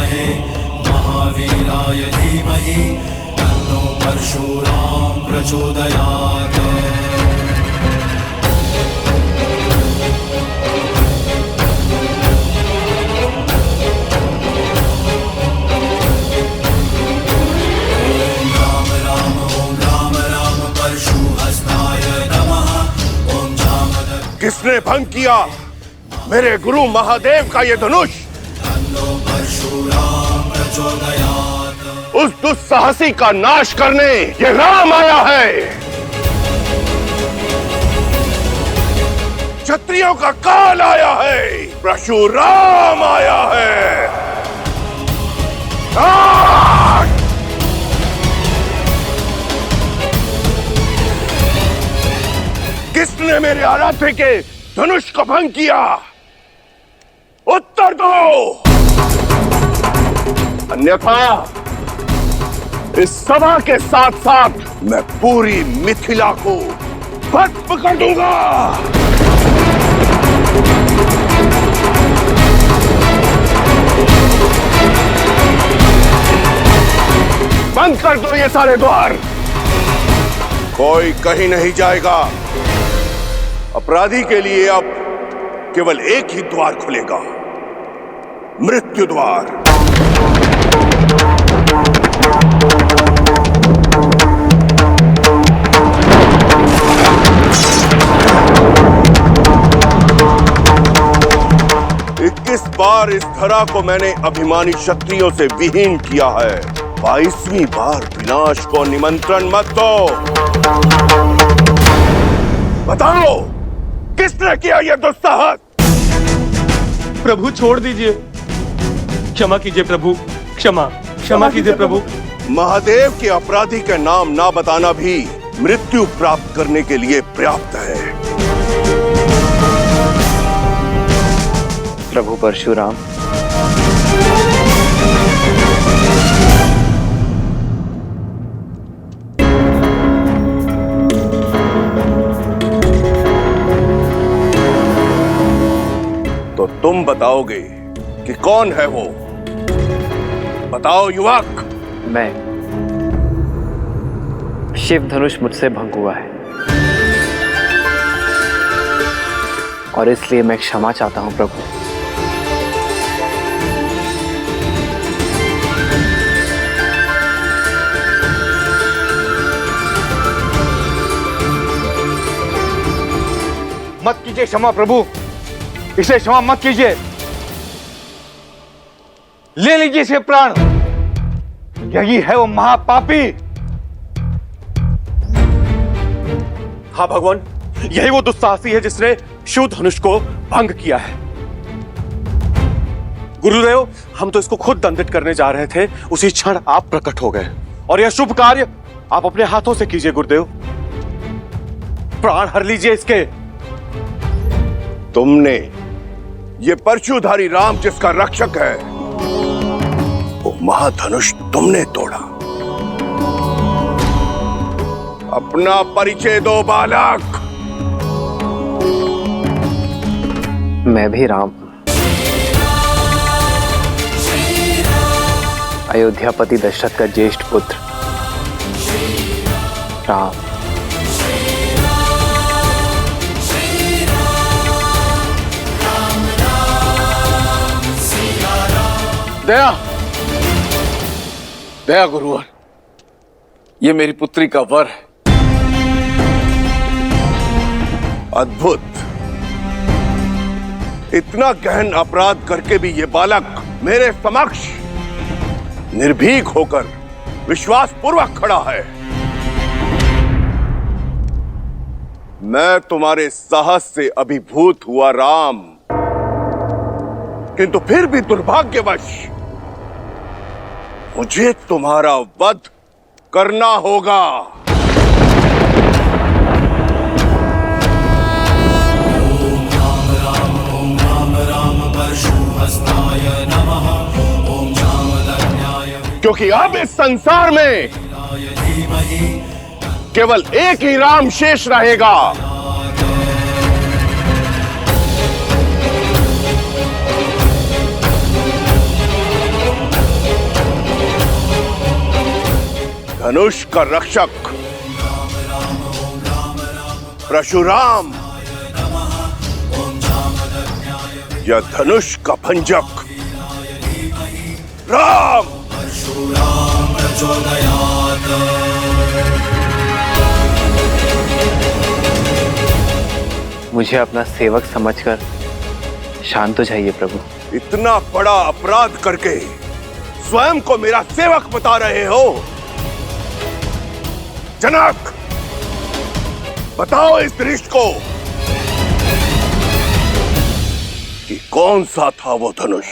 विद्महे महावीराय धीमहि तन्नो परशुराम प्रचोदयात्। किसने भंग किया मेरे गुरु महादेव का ये धनुष? उस दुस्साहसी का नाश करने ये राम आया है। क्षत्रियों का काल आया है, परशुराम आया है। किसने मेरे आराध्य के धनुष को भंग किया? उत्तर दो, अन्यथा इस सभा के साथ साथ मैं पूरी मिथिला को भस्म कर दूंगा। बंद कर दो ये सारे द्वार, कोई कहीं नहीं जाएगा। अपराधी के लिए अब केवल एक ही द्वार खुलेगा, मृत्यु द्वार। इक्कीस बार इस धरा को मैंने अभिमानी क्षत्रियों से विहीन किया है, 22वीं बार विनाश को निमंत्रण मत दो। बताओ किसने किया यह दुस्साहस? प्रभु छोड़ दीजिए, क्षमा कीजिए प्रभु, क्षमा कीजिए प्रभु। महादेव के अपराधी के नाम ना बताना भी मृत्यु प्राप्त करने के लिए पर्याप्त है। प्रभु परशुराम, तो तुम बताओगे कि कौन है वो? बताओ युवक। मैं शिव धनुष मुझसे भंग हुआ है और इसलिए मैं क्षमा चाहता हूं प्रभु। मत कीजिए क्षमा प्रभु, इसे क्षमा मत कीजिए। ले लीजिए इसे प्राण, यही है वो महापापी। हाँ भगवान, यही वो दुस्साहसी है जिसने शिव धनुष को भंग किया है। गुरुदेव, हम तो इसको खुद दंडित करने जा रहे थे, उसी क्षण आप प्रकट हो गए और यह शुभ कार्य आप अपने हाथों से कीजिए गुरुदेव। प्राण हर लीजिए इसके। तुमने ये परशुधारी राम जिसका रक्षक है, वो महाधनुष तुमने तोड़ा। अपना परिचय दो बालक। मैं भी राम, अयोध्यापति दशरथ का ज्येष्ठ पुत्र राम। दया, दया गुरुवर, ये मेरी पुत्री का वर है। अद्भुत, इतना गहन अपराध करके भी ये बालक मेरे समक्ष निर्भीक होकर विश्वास पूर्वक खड़ा है। मैं तुम्हारे साहस से अभिभूत हुआ राम, किंतु फिर भी दुर्भाग्यवश मुझे तुम्हारा वध करना होगा। ओम राम परशुहस्ताय नमः। ओम जामदग्न्याय क्योंकि अब इस संसार में धीमहि केवल एक ही राम शेष रहेगा। धनुष का रक्षक परशुराम या धनुष का भंजक राम? मुझे अपना सेवक समझकर शांत हो जाइए प्रभु। इतना बड़ा अपराध करके स्वयं को मेरा सेवक बता रहे हो? जनक, बताओ इस दृष्ट को कि कौन सा था वो धनुष?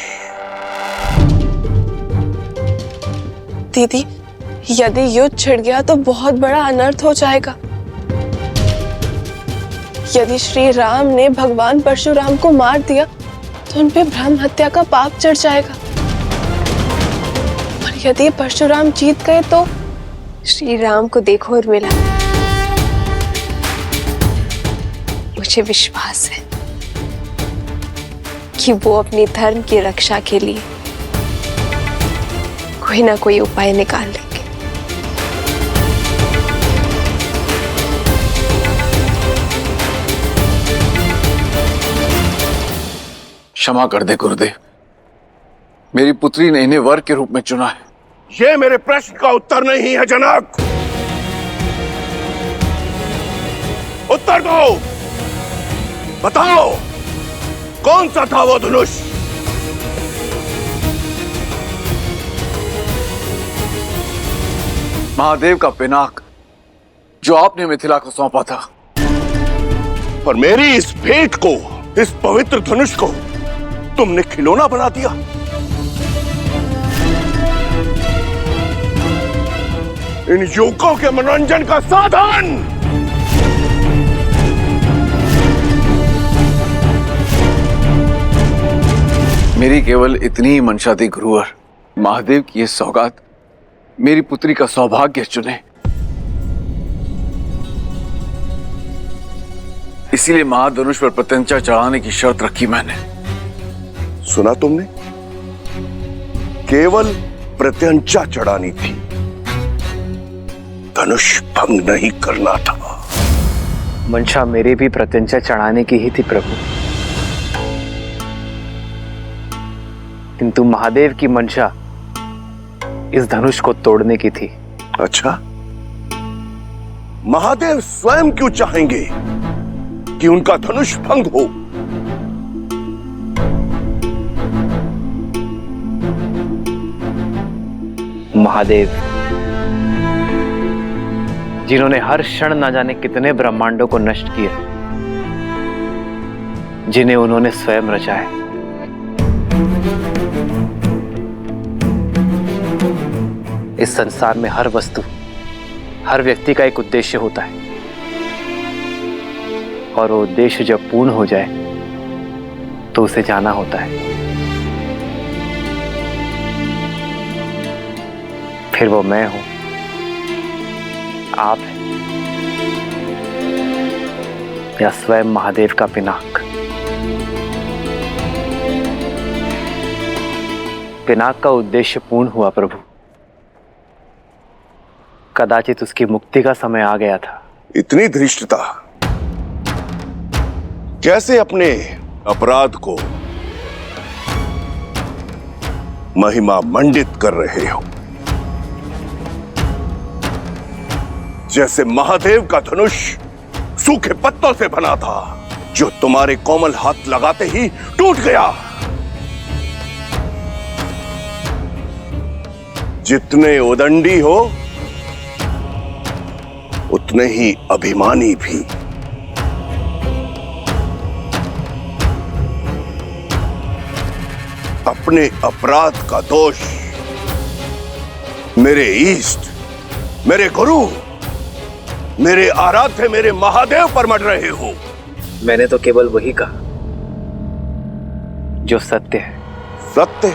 दीदी, यदि युद्ध छिड़ गया तो बहुत बड़ा अनर्थ हो जाएगा। यदि श्री राम ने भगवान परशुराम को मार दिया तो उन पे ब्रह्म हत्या का पाप चढ़ जाएगा, और यदि परशुराम जीत गए तो श्री राम को देखो उर्मिला, मुझे विश्वास है कि वो अपने धर्म की रक्षा के लिए कोई ना कोई उपाय निकाल लेंगे। क्षमा कर दे गुरुदेव, मेरी पुत्री ने इन्हें वर के रूप में चुना है। ये मेरे प्रश्न का उत्तर नहीं है जनक। उत्तर दो, बताओ कौन सा था वो धनुष? महादेव का पिनाक, जो आपने मिथिला को सौंपा था। पर मेरी इस भेंट को, इस पवित्र धनुष को तुमने खिलौना बना दिया। इन युवकों के मनोरंजन का साधन। मेरी केवल इतनी ही मंशा थी गुरुवर, महादेव की ये सौगात मेरी पुत्री का सौभाग्य चुने। इसीलिए महाधनुष पर प्रत्यंचा चढ़ाने की शर्त रखी मैंने। सुना तुमने? केवल प्रत्यंचा चढ़ानी थी, धनुष भंग नहीं करना था। मंशा मेरी भी प्रत्यंचा चढ़ाने की ही थी प्रभु, किंतु महादेव की मंशा इस धनुष को तोड़ने की थी। अच्छा, महादेव स्वयं क्यों चाहेंगे कि उनका धनुष भंग हो? महादेव, जिन्होंने हर क्षण न जाने कितने ब्रह्मांडों को नष्ट किया, जिन्हें उन्होंने स्वयं रचा है, इस संसार में हर वस्तु, हर व्यक्ति का एक उद्देश्य होता है, और वो उद्देश्य जब पूर्ण हो जाए तो उसे जाना होता है। फिर वो मैं हूं, आप हैं, या स्वयं महादेव का पिनाक। पिनाक का उद्देश्य पूर्ण हुआ प्रभु। कदाचित उसकी मुक्ति का समय आ गया था। इतनी धृष्टता, कैसे अपने अपराध को महिमा मंडित कर रहे हो? जैसे महादेव का धनुष सूखे पत्तों से बना था, जो तुम्हारे कोमल हाथ लगाते ही टूट गया। जितने उदंडी हो उतने ही अभिमानी भी। अपने अपराध का दोष मेरे इष्ट, मेरे गुरु, मेरे आराध्य, मेरे महादेव पर मढ़ रहे हो। मैंने तो केवल वही कहा जो सत्य है। सत्य?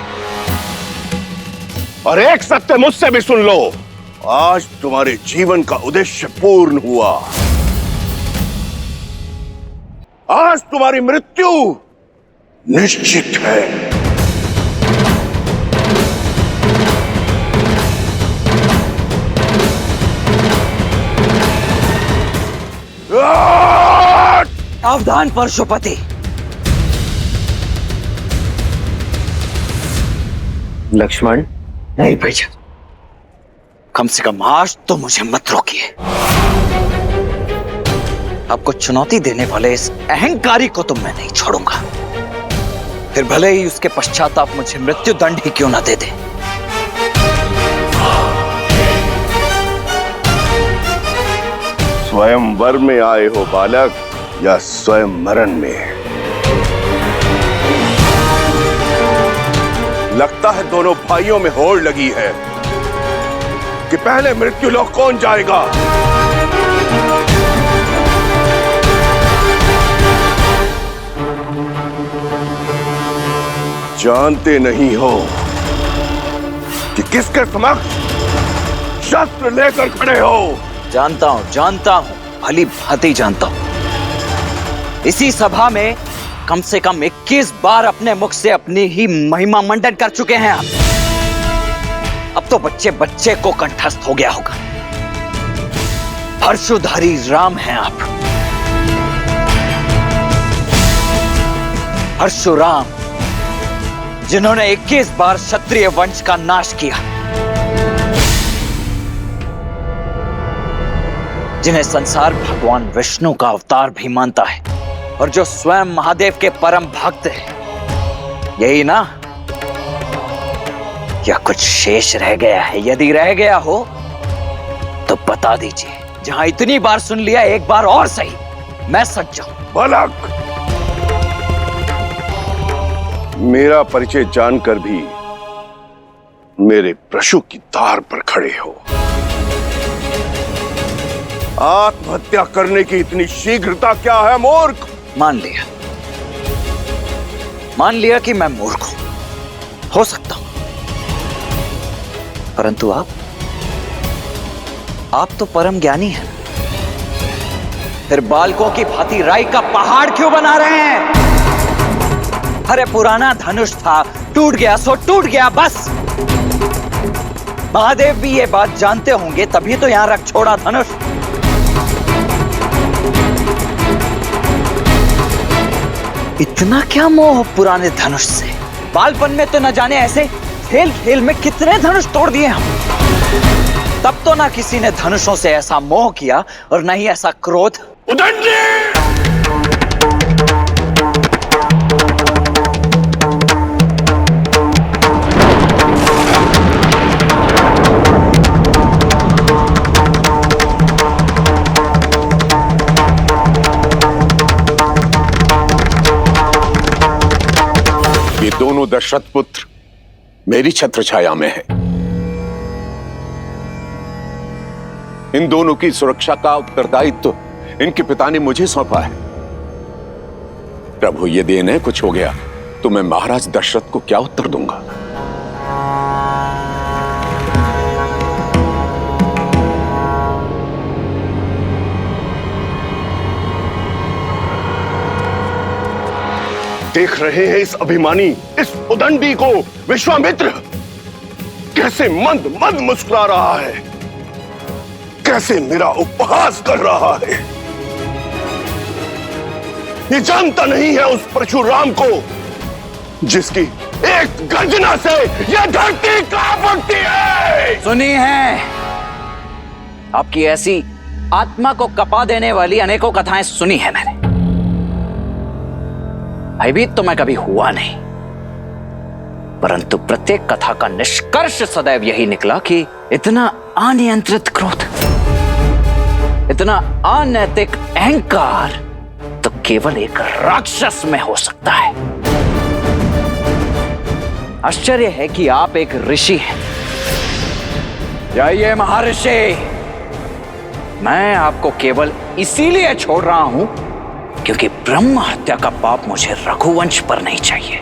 और एक सत्य मुझसे भी सुन लो। आज तुम्हारे जीवन का उद्देश्य पूर्ण हुआ। आज तुम्हारी मृत्यु निश्चित है। सावधान परशुपति। लक्ष्मण, नहीं भैया, कम से कम आज तो मुझे मत रोकिए। आपको चुनौती देने वाले इस अहंकारी को तो मैं नहीं छोड़ूंगा, फिर भले ही उसके पश्चात आप मुझे मृत्यु दंड ही क्यों ना दे दे। स्वयंवर में आए हो बालक या स्वयं मरण में? लगता है दोनों भाइयों में होड़ लगी है कि पहले मृत्यु लोक कौन जाएगा। जानते नहीं हो कि किसके समक्ष शस्त्र लेकर खड़े हो? जानता हूं, भली भांति जानता हूं। इसी सभा में कम से कम 21 बार अपने मुख से अपनी ही महिमा मंडन कर चुके हैं आप। अब तो बच्चे बच्चे को कंठस्थ हो गया होगा, परशुधारी राम हैं आप। परशुराम, जिन्होंने 21 बार क्षत्रिय वंश का नाश किया, जिन्हें संसार भगवान विष्णु का अवतार भी मानता है और जो स्वयं महादेव के परम भक्त हैं। यही ना? या कुछ शेष रह गया है? यदि रह गया हो तो बता दीजिए। जहां इतनी बार सुन लिया, एक बार और सही, मैं सच जाऊं। बालक, मेरा परिचय जानकर भी मेरे प्रशु की तार पर खड़े हो। आत्महत्या करने की इतनी शीघ्रता क्या है मूर्ख? मान लिया कि मैं मूर्ख हो सकता हूं, परंतु आप तो परम ज्ञानी हैं। फिर बालकों की भांति राई का पहाड़ क्यों बना रहे हैं? अरे पुराना धनुष था, टूट गया सो टूट गया, बस। महादेव भी ये बात जानते होंगे, तभी तो यहां रख छोड़ा धनुष। इतना क्या मोह पुराने धनुष से? बालपन में तो न जाने ऐसे खेल खेल में कितने धनुष तोड़ दिए हम। तब तो ना किसी ने धनुषों से ऐसा मोह किया और न ही ऐसा क्रोध। ये दोनों दशरथ पुत्र मेरी छत्र छाया में है। इन दोनों की सुरक्षा का उत्तरदायित्व इनके पिता ने मुझे सौंपा है। प्रभु, ये देन है, कुछ हो गया तो मैं महाराज दशरथ को क्या उत्तर दूंगा? देख रहे हैं इस अभिमानी, इस उदंडी को विश्वामित्र कैसे मंद मंद मुस्कुरा रहा है, कैसे मेरा उपहास कर रहा है। ये जानता नहीं है उस परशुराम को जिसकी एक गर्जना से यह धरती कांप उठती है। सुनी है आपकी ऐसी आत्मा को कपा देने वाली अनेकों कथाएं सुनी है मैंने। भयभीत तो मैं कभी हुआ नहीं, परंतु प्रत्येक कथा का निष्कर्ष सदैव यही निकला कि इतना अनियंत्रित क्रोध, इतना अनैतिक अहंकार तो केवल एक राक्षस में हो सकता है। आश्चर्य है कि आप एक ऋषि हैं। जाइए महर्षि, मैं आपको केवल इसीलिए छोड़ रहा हूं क्योंकि ब्रह्म हत्या का पाप मुझे रघुवंश पर नहीं चाहिए।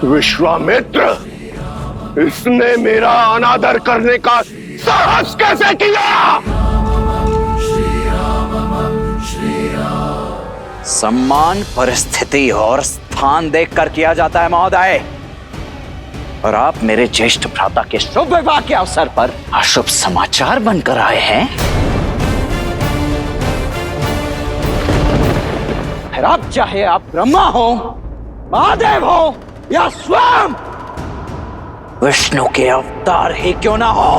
विश्वामित्र, इसने मेरा अनादर करने का साहस कैसे किया? सम्मान परिस्थिति और स्थान देखकर किया जाता है महोदय। और आप मेरे ज्येष्ठ भ्राता के शुभ विवाह के अवसर पर अशुभ समाचार बनकर आए हैं। फिर आप चाहे आप ब्रह्मा हो, महादेव हो या स्वयं विष्णु के अवतार ही क्यों ना हो,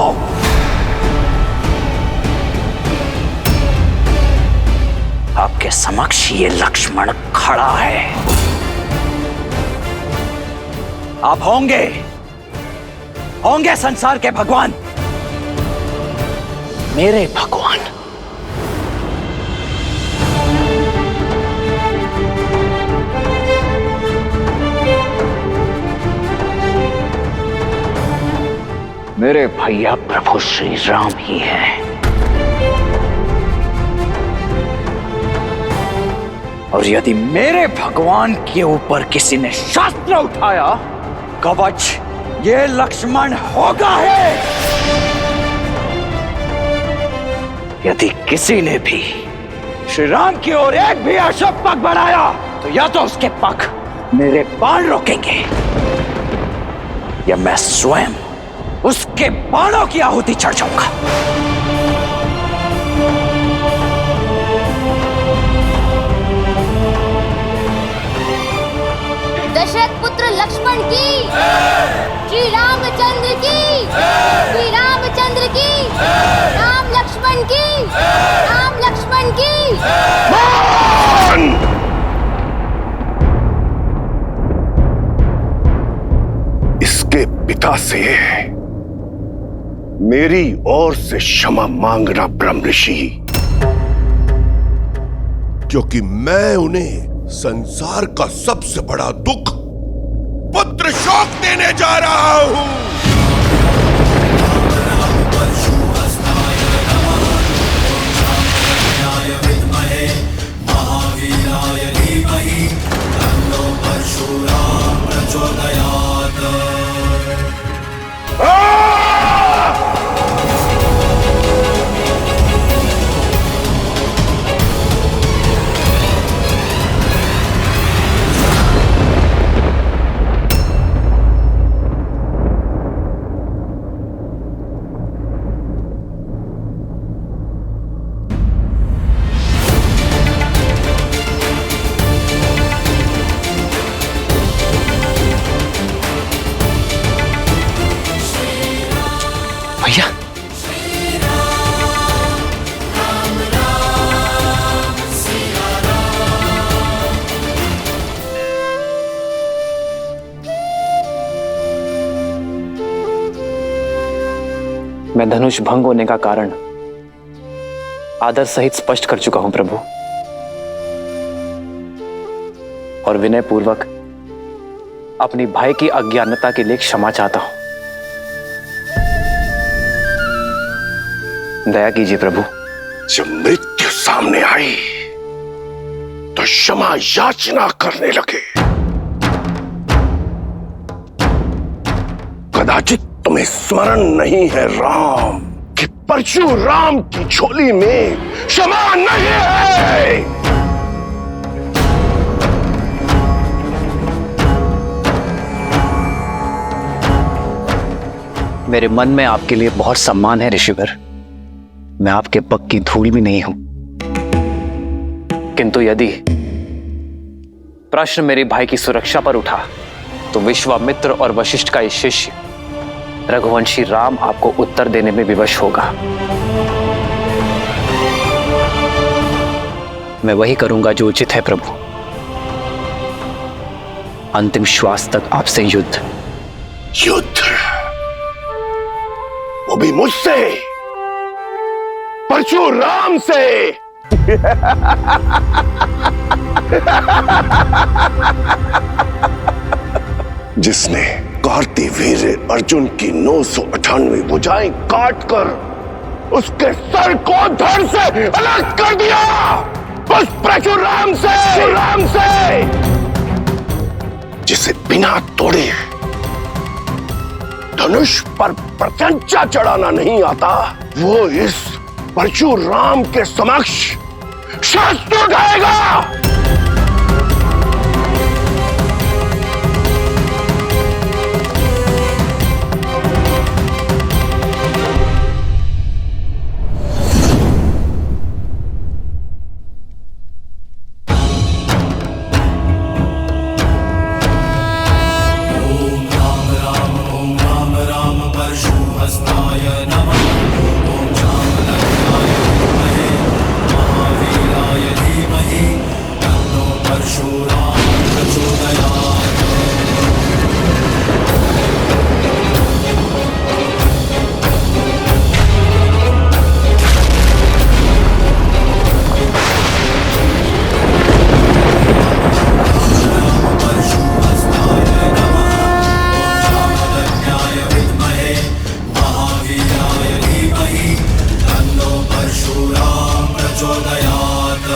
आपके समक्ष ये लक्ष्मण खड़ा है। आप होंगे संसार के भगवान, मेरे भगवान। मेरे भैया प्रभु श्री राम ही हैं। और यदि मेरे भगवान के ऊपर किसी ने शास्त्र उठाया, कवच ये लक्ष्मण होगा है। यदि किसी ने भी श्री राम की ओर एक भी अशुभ पग बढ़ाया, तो या तो उसके पग मेरे बाण रोकेंगे या मैं स्वयं उसके बाणों की आहुति चढ़ जाऊंगा। दशरथ पुत्र लक्ष्मण की, श्री रामचंद्र की, श्री रामचंद्र की, राम लक्ष्मण की, राम लक्ष्मण की। इसके पिता से मेरी ओर से क्षमा मांगना ब्रह्म ऋषि, क्योंकि मैं उन्हें संसार का सबसे बड़ा दुख पुत्र शोक देने जा रहा हूं। महावीराय धीमहि तन्नो परशुराम प्रचोदयात्। भैया, मैं धनुष भंग होने का कारण आदर सहित स्पष्ट कर चुका हूं प्रभु, और विनय पूर्वक अपनी भाई की अज्ञानता के लिए क्षमा चाहता हूं। दया कीजिए प्रभु। जब मृत्यु सामने आई तो क्षमा याचना करने लगे। कदाचित तुम्हें स्मरण नहीं है राम, कि परशुराम की झोली में क्षमा नहीं है। मेरे मन में आपके लिए बहुत सम्मान है ऋषिवर, मैं आपके पग की धूल भी नहीं हूं, किंतु यदि प्रश्न मेरे भाई की सुरक्षा पर उठा तो विश्वामित्र और वशिष्ठ का शिष्य रघुवंशी राम आपको उत्तर देने में विवश होगा। मैं वही करूंगा जो उचित है प्रभु। अंतिम श्वास तक आपसे युद्ध। युद्ध? वो भी मुझसे, परशुराम से। जिसने कार्तिवीर्य अर्जुन की 998 भुजाएं काटकर उसके सर को धड़ से अलग कर दिया, उस परशुराम से, जिसे बिना तोड़े धनुष पर प्रत्यंचा चढ़ाना नहीं आता, वो इस परशुराम के समक्ष शस्त्र उठाएगा। परशुराम प्रचोदयात्।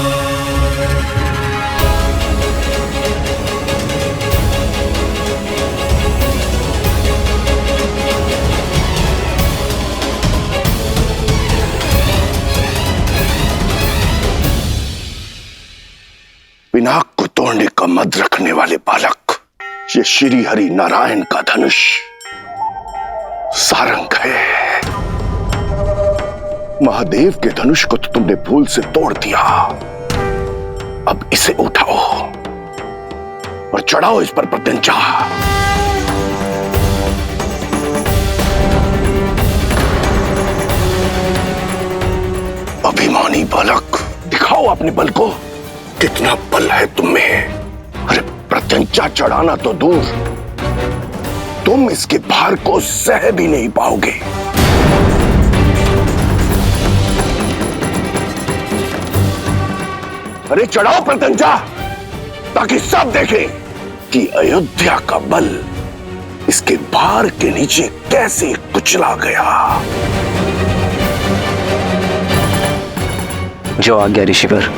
पिनाक को तोड़ने का मद रखने वाले बालक, ये श्री हरि नारायण का धनुष सारंग है। महादेव के धनुष को तो तुमने भूल से तोड़ दिया, अब इसे उठाओ और चढ़ाओ इस पर प्रत्यंचा। अभिमानी बालक, दिखाओ अपने बल को, कितना बल है तुम में। अरे प्रत्यंचा चढ़ाना तो दूर, तुम इसके भार को सह भी नहीं पाओगे। अरे चढ़ाओ प्रत्यंचा, ताकि सब देखें कि अयोध्या का बल इसके भार के नीचे कैसे कुचला गया। जो आज्ञा ऋषिवर।